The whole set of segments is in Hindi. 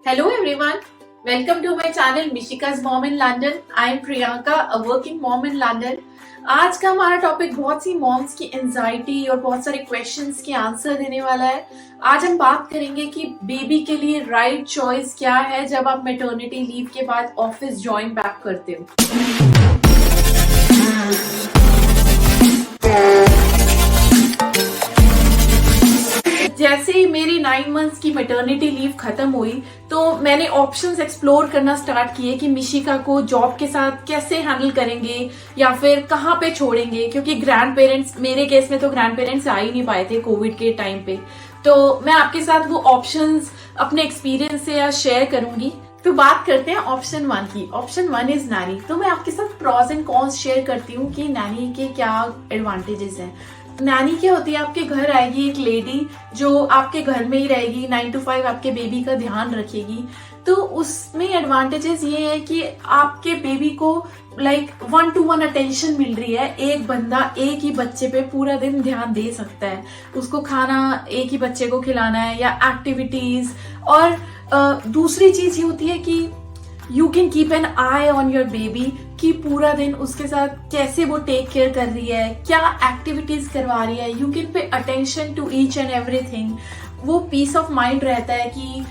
Hello everyone, welcome to my channel Mishika's Mom in London. I am Priyanka, a working mom in London. आज का हमारा टॉपिक बहुत सी मॉम्स की एंजाइटी और बहुत सारे क्वेश्चंस के आंसर देने वाला है। आज हम बात करेंगे कि बेबी के लिए राइट चॉइस क्या है जब आप मैटरनिटी लीव के बाद ऑफिस ज्वाइन बैक करते हो। जैसे ही मेरी 9 मंथ्स की मैटरनिटी लीव खत्म हुई तो मैंने ऑप्शंस एक्सप्लोर करना स्टार्ट किए कि मिशिका को जॉब के साथ कैसे हैंडल करेंगे या फिर कहाँ पे छोड़ेंगे, क्योंकि ग्रैंड पेरेंट्स, मेरे केस में तो ग्रैंड पेरेंट्स आ ही नहीं पाए थे कोविड के टाइम पे। तो मैं आपके साथ वो ऑप्शंस अपने एक्सपीरियंस से आज शेयर करूंगी। तो बात करते हैं ऑप्शन 1 की। Option 1 is Naini. तो मैं आपके साथ प्रॉस एंड कॉन्स शेयर करती हूँ कि नैनी के क्या एडवांटेजेस हैं। नैनी क्या होती है, आपके घर आएगी एक लेडी जो आपके घर में ही रहेगी, 9 to 5 आपके बेबी का ध्यान रखेगी। तो उसमें एडवांटेजेस ये है कि आपके बेबी को लाइक 1-to-1 अटेंशन मिल रही है। एक बंदा एक ही बच्चे पे पूरा दिन ध्यान दे सकता है, उसको खाना एक ही बच्चे को खिलाना है या एक्टिविटीज। और दूसरी चीज ये होती है कि you can keep an I on your baby कि पूरा दिन उसके साथ कैसे वो टेक केयर कर रही है, क्या एक्टिविटीज करवा रही है। You can pay attention to each and everything. वो पीस ऑफ माइंड रहता है कि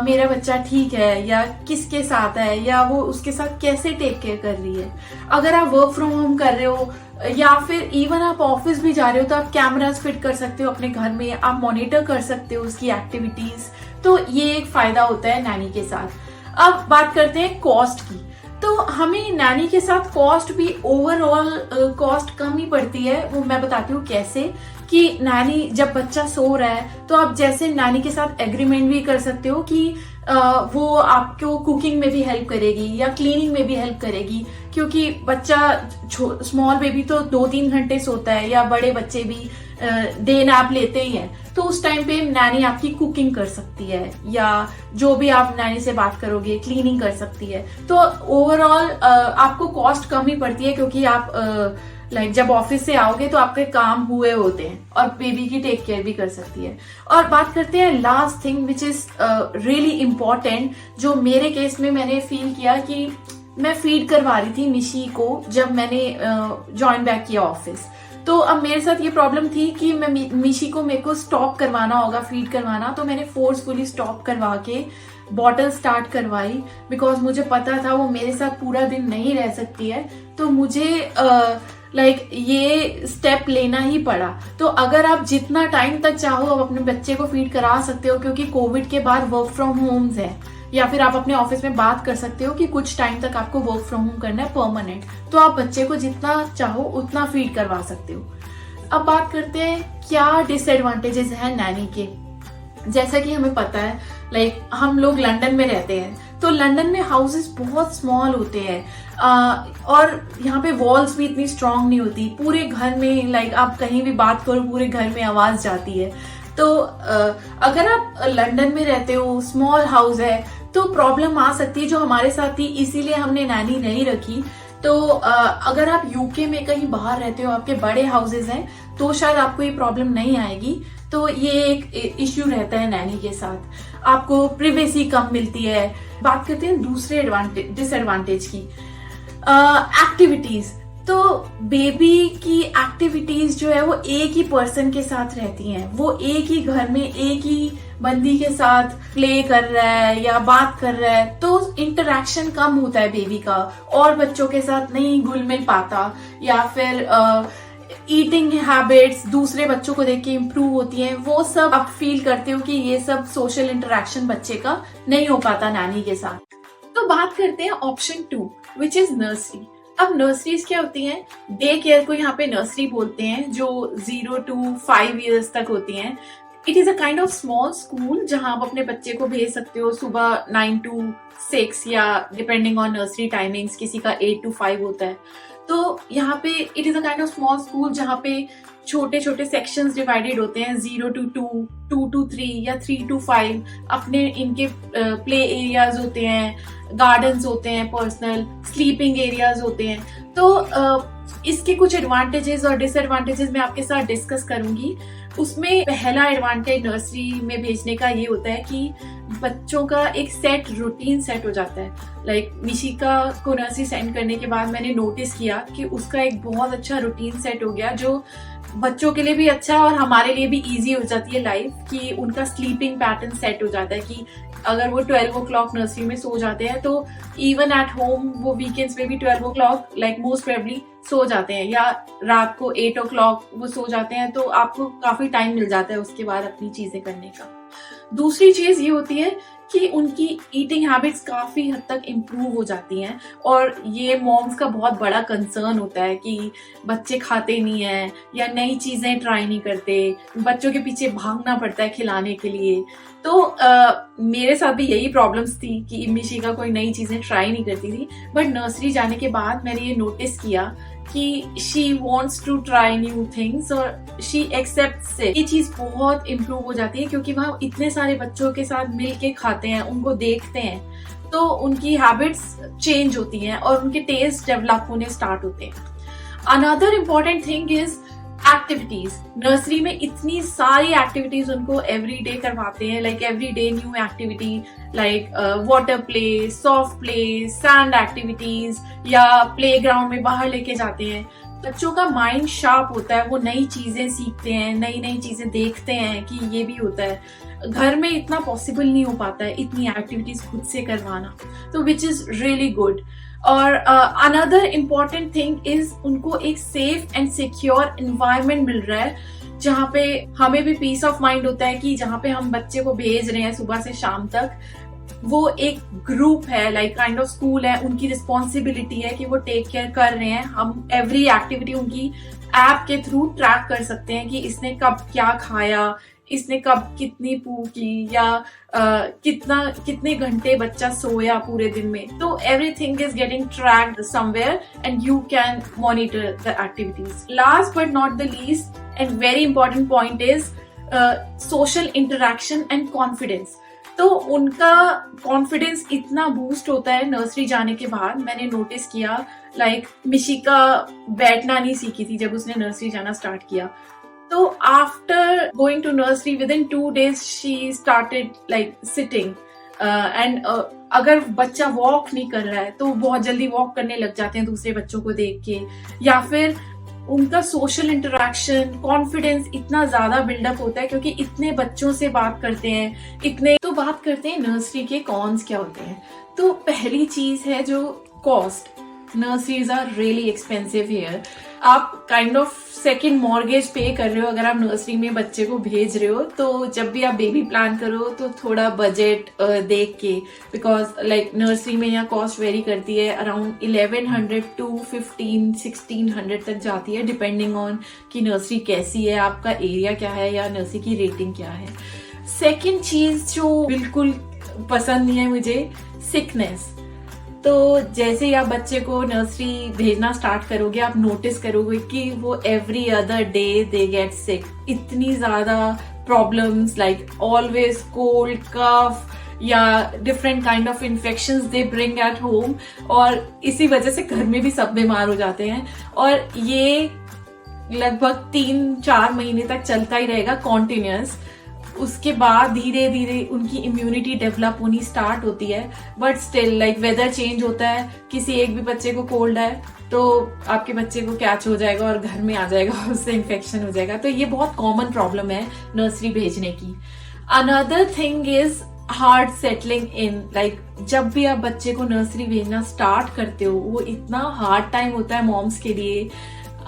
मेरा बच्चा ठीक है या किसके साथ है या वो उसके साथ कैसे टेक केयर कर रही है। अगर आप वर्क फ्रॉम होम कर रहे हो या फिर इवन आप ऑफिस भी जा रहे हो तो आप कैमरास फिट कर सकते हो अपने घर में, आप मॉनिटर कर सकते हो उसकी एक्टिविटीज। तो ये एक फायदा होता है नैनी के साथ। अब बात करते हैं कॉस्ट की। तो हमें नैनी के साथ कॉस्ट भी ओवरऑल कॉस्ट कम ही पड़ती है। वो मैं बताती हूँ कैसे। कि नैनी जब बच्चा सो रहा है तो आप जैसे नैनी के साथ एग्रीमेंट भी कर सकते हो कि वो आपको कुकिंग में भी हेल्प करेगी या क्लीनिंग में भी हेल्प करेगी, क्योंकि बच्चा स्मॉल बेबी तो 2-3 घंटे सोता है या बड़े बच्चे भी डे नैप लेते ही हैं। तो उस टाइम पे नैनी आपकी कुकिंग कर सकती है या जो भी आप नैनी से बात करोगे क्लीनिंग कर सकती है। तो ओवरऑल आपको कॉस्ट कम ही पड़ती है, क्योंकि आप लाइक जब ऑफिस से आओगे तो आपके काम हुए होते हैं और बेबी की टेक केयर भी कर सकती है। और बात करते हैं last thing which is really important, जो मेरे केस में मैंने फील किया कि मैं फीड करवा रही थी मिशी को जब मैंने ज्वाइन बैक किया ऑफिस। तो अब मेरे साथ ये प्रॉब्लम थी कि मैं मिशी को मेरे को स्टॉप करवाना होगा फीड करवाना। तो मैंने फोर्सफुली स्टॉप करवा के बॉटल स्टार्ट करवाई, बिकॉज मुझे पता था वो मेरे साथ पूरा दिन नहीं रह सकती है। तो मुझे ये स्टेप लेना ही पड़ा। तो अगर आप जितना टाइम तक चाहो आप अपने बच्चे को फीड करा सकते हो, क्योंकि कोविड के बाद वर्क फ्रॉम होम्स है, या फिर आप अपने ऑफिस में बात कर सकते हो कि कुछ टाइम तक आपको वर्क फ्रॉम होम करना है परमानेंट। तो आप बच्चे को जितना चाहो उतना फीड करवा सकते हो। अब बात करते हैं क्या डिसएडवांटेजेस हैं नैनी के। जैसा कि हमें पता है लाइक हम लोग लंदन में रहते हैं, तो लंदन में हाउसेस बहुत स्मॉल होते हैं और यहाँ पे वॉल्स भी इतनी स्ट्रांग नहीं होती। पूरे घर में लाइक आप कहीं भी बात करो पूरे घर में आवाज जाती है। तो अगर आप लंदन में रहते हो, स्मॉल हाउस है, तो प्रॉब्लम आ सकती है जो हमारे साथ थी, इसीलिए हमने नैनी नहीं रखी। तो अगर आप यूके में कहीं बाहर रहते हो, आपके बड़े हाउसेस हैं, तो शायद आपको ये प्रॉब्लम नहीं आएगी। तो ये एक इश्यू रहता है नैनी के साथ, आपको प्रिवेसी कम मिलती है। बात करते हैं दूसरे डिसएडवांटेज की, एक्टिविटीज। तो बेबी की एक्टिविटीज जो है वो एक ही पर्सन के साथ रहती हैं। वो एक ही घर में एक ही बंदी के साथ प्ले कर रहा है या बात कर रहा है, तो इंटरेक्शन कम होता है बेबी का, और बच्चों के साथ नहीं घुल मिल पाता। या फिर ईटिंग हैबिट्स दूसरे बच्चों को देख के इम्प्रूव होती हैं। वो सब आप फील करते हो कि ये सब सोशल इंटरेक्शन बच्चे का नहीं हो पाता नैनी के साथ। तो बात करते हैं ऑप्शन 2 विच इज नर्सरी। अब नर्सरीज क्या होती हैं? डे केयर को यहाँ पे नर्सरी बोलते हैं, जो 0 to 5 years तक होती हैं। It is a kind of small school जहां आप अपने बच्चे को भेज सकते हो सुबह 9 to 6 या डिपेंडिंग ऑन नर्सरी टाइमिंग्स, किसी का 8 to 5 होता है। तो यहाँ पे it is a kind of small school जहाँ पे छोटे छोटे सेक्शंस डिवाइडेड होते हैं, 0 to 2, 2 to 3 या 3 to 5। अपने इनके प्ले एरियाज होते हैं, गार्डन्स होते हैं, पर्सनल स्लीपिंग एरियाज होते हैं। तो इसके कुछ एडवांटेजेस और डिसएडवांटेजेस मैं आपके साथ डिस्कस करूंगी। उसमें पहला एडवांटेज नर्सरी में भेजने का ये होता है कि बच्चों का एक सेट रूटीन सेट हो जाता है। लाइक मिशिका को नर्सरी सेंड करने के बाद मैंने नोटिस किया कि उसका एक बहुत अच्छा रूटीन सेट हो गया, जो बच्चों के लिए भी अच्छा है और हमारे लिए भी इजी हो जाती है लाइफ, कि उनका स्लीपिंग पैटर्न सेट हो जाता है कि अगर वो 12 o'clock नर्सरी में सो जाते हैं तो इवन एट होम वो वीकेंड्स में भी 12 o'clock like most probably so जाते हैं, या रात को 8 o'clock वो सो जाते हैं, तो आपको काफी टाइम मिल जाता है उसके बाद अपनी चीजें करने का। दूसरी चीज ये होती है कि उनकी ईटिंग हैबिट्स काफी हद तक इम्प्रूव हो जाती हैं, और ये मॉम्स का बहुत बड़ा कंसर्न होता है कि बच्चे खाते नहीं है या नई चीजें ट्राई नहीं करते, बच्चों के पीछे भागना पड़ता है खिलाने के लिए। तो मेरे साथ भी यही प्रॉब्लम्स थी कि मिशिका कोई नई चीजें ट्राई नहीं करती थी, बट नर्सरी जाने के बाद मैंने ये नोटिस किया कि she wants to try new things और शी एक्सेप्ट्स इट। ये चीज बहुत इम्प्रूव हो जाती है क्योंकि वहाँ इतने सारे बच्चों के साथ मिल के खाते हैं, उनको देखते हैं, तो उनकी हैबिट्स चेंज होती हैं और उनके टेस्ट डेवलप होने स्टार्ट होते हैं। Another important thing is activities. Nursery में इतनी सारी एक्टिविटीज उनको एवरी डे करवाते हैं, like every day new activity, like water play, soft play, sand activities, या प्ले ग्राउंड में बाहर लेके जाते हैं। बच्चों का माइंड शार्प होता है, वो नई चीजें सीखते हैं, नई नई चीजें देखते हैं कि ये भी होता है। घर में इतना पॉसिबल नहीं हो पाता है इतनी एक्टिविटीज खुद से करवाना, तो विच इज रियली गुड। और अनदर इम्पॉर्टेंट थिंग इज उनको एक सेफ एंड सिक्योर एनवायरनमेंट मिल रहा है, जहाँ पे हमें भी पीस ऑफ माइंड होता है कि जहाँ पे हम बच्चे को भेज रहे हैं सुबह से शाम तक, वो एक ग्रुप है, लाइक काइंड ऑफ स्कूल है, उनकी रिस्पॉन्सिबिलिटी है कि वो टेक केयर कर रहे हैं। हम एवरी एक्टिविटी उनकी ऐप के थ्रू ट्रैक कर सकते हैं कि इसने कब क्या खाया, इसने कब कितनी पू की, या कितने घंटे बच्चा सोया पूरे दिन में। तो everything is getting tracked somewhere and you can monitor the activities. Last but not the least and very important point is social interaction and confidence. तो उनका कॉन्फिडेंस इतना बूस्ट होता है नर्सरी जाने के बाद। मैंने नोटिस किया, लाइक मिशिका बैठना नहीं सीखी थी जब उसने नर्सरी जाना स्टार्ट किया, तो after going to nursery within 2 days she started like sitting and अगर बच्चा वॉक नहीं कर रहा है तो बहुत जल्दी वॉक करने लग जाते हैं दूसरे बच्चों को देख के, या फिर उनका सोशल इंटरेक्शन, कॉन्फिडेंस इतना ज्यादा बिल्डअप होता है क्योंकि इतने बच्चों से बात करते हैं। इतने तो बात करते हैं नर्सरी के कॉन्स क्या होते हैं। तो पहली चीज है जो cost. Nurseries are really expensive here. आप kind of second mortgage pay कर रहे हो अगर आप नर्सरी में बच्चे को भेज रहे हो। तो जब भी आप बेबी प्लान करो तो थोड़ा बजट देख के, बिकॉज लाइक नर्सरी में यहाँ कॉस्ट वेरी करती है, अराउंड 1100 to 1600 तक जाती है, डिपेंडिंग ऑन कि नर्सरी कैसी है, आपका एरिया क्या है, या नर्सरी की रेटिंग क्या है। सेकेंड चीज जो बिल्कुल पसंद नहीं है मुझे, सिकनेस। तो जैसे ही आप बच्चे को नर्सरी भेजना स्टार्ट करोगे, आप नोटिस करोगे कि वो every other day they get sick. इतनी ज्यादा प्रॉब्लम्स, लाइक ऑलवेज कोल्ड, कफ, या different kind of infections they bring at home, और इसी वजह से घर में भी सब बीमार हो जाते हैं। और ये लगभग 3-4 महीने तक चलता ही रहेगा कॉन्टिन्यूअस। उसके बाद धीरे धीरे उनकी इम्यूनिटी डेवलप होनी स्टार्ट होती है, but still like weather change होता है, किसी एक भी बच्चे को कोल्ड है तो आपके बच्चे को कैच हो जाएगा और घर में आ जाएगा, उससे इन्फेक्शन हो जाएगा। तो ये बहुत कॉमन प्रॉब्लम है नर्सरी भेजने की। Another thing is hard settling in. Like जब भी आप बच्चे को नर्सरी भेजना स्टार्ट करते हो, वो इतना हार्ड टाइम होता है मॉम्स के लिए।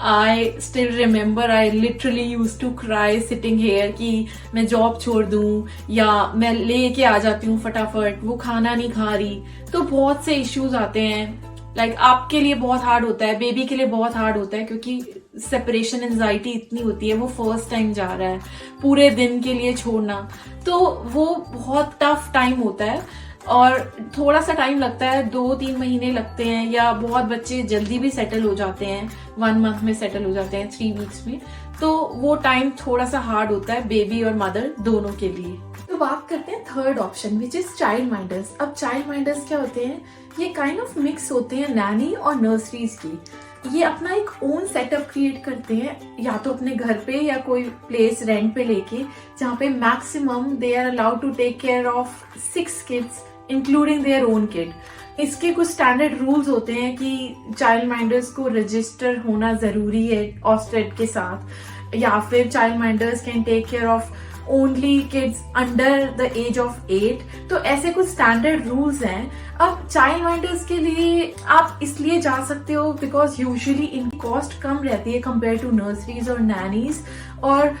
I still remember I literally used to cry sitting here कि मैं जॉब छोड़ दूं या मैं लेके आ जाती हूँ फटाफट, वो खाना नहीं खा रही। तो बहुत से इश्यूज आते हैं। लाइक आपके लिए बहुत हार्ड होता है, बेबी के लिए बहुत हार्ड होता है, क्योंकि सेपरेशन एंजाइटी इतनी होती है। वो फर्स्ट टाइम जा रहा है, पूरे दिन के लिए छोड़ना, तो वो बहुत टफ टाइम होता है। और थोड़ा सा टाइम लगता है, 2-3 महीने लगते हैं, या बहुत बच्चे जल्दी भी सेटल हो जाते हैं, 1 month में सेटल हो जाते हैं, 3 weeks में। तो वो टाइम थोड़ा सा हार्ड होता है बेबी और मदर दोनों के लिए। तो बात करते हैं third option, which is child minders. अब चाइल्ड माइंडर्स क्या होते हैं? ये काइंड ऑफ मिक्स होते हैं नैनी और नर्सरीज की। ये अपना एक ओन सेटअप क्रिएट करते हैं, या तो अपने घर पे या कोई प्लेस रेंट पे लेके, जहाँ पे maximum they are allowed to take care of 6 kids including their own kid. इसके कुछ स्टैंडर्ड रूल्स होते हैं कि चाइल्ड माइंडर्स को रजिस्टर होना जरूरी है ऑस्टेड के साथ, या फिर child minders can take care of only kids under the age of 8। तो ऐसे कुछ स्टैंडर्ड रूल्स हैं। अब चाइल्ड माइंडर्स के लिए आप इसलिए जा सकते हो बिकॉज यूजुअली इनकी कॉस्ट कम रहती है कंपेयर टू नर्सरीज और नैनीज, और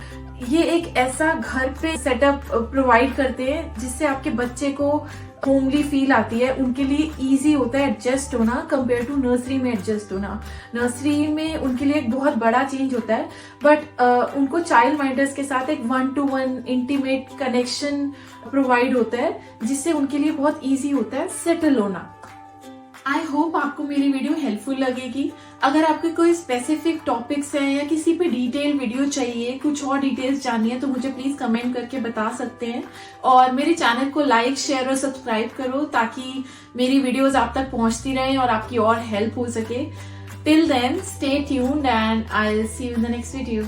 ये एक ऐसा घर पे सेटअप प्रोवाइड करते हैं जिससे आपके बच्चे को होमली फील आती है। उनके लिए इजी होता है एडजस्ट होना कंपेयर टू नर्सरी में एडजस्ट होना। नर्सरी में उनके लिए एक बहुत बड़ा चेंज होता है, बट उनको चाइल्ड माइंडर्स के साथ एक 1-to-1 इंटीमेट कनेक्शन प्रोवाइड होता है जिससे उनके लिए बहुत इजी होता है सेटल होना। आई होप आपको मेरी वीडियो हेल्पफुल लगेगी। अगर आपके कोई स्पेसिफिक टॉपिक्स हैं या किसी पे डिटेल वीडियो चाहिए, कुछ और डिटेल्स जाननी है, तो मुझे प्लीज कमेंट करके बता सकते हैं। और मेरे चैनल को लाइक, शेयर और सब्सक्राइब करो ताकि मेरी वीडियोस आप तक पहुंचती रहें और आपकी और हेल्प हो सके। Till then, stay tuned and I will see you in the next video.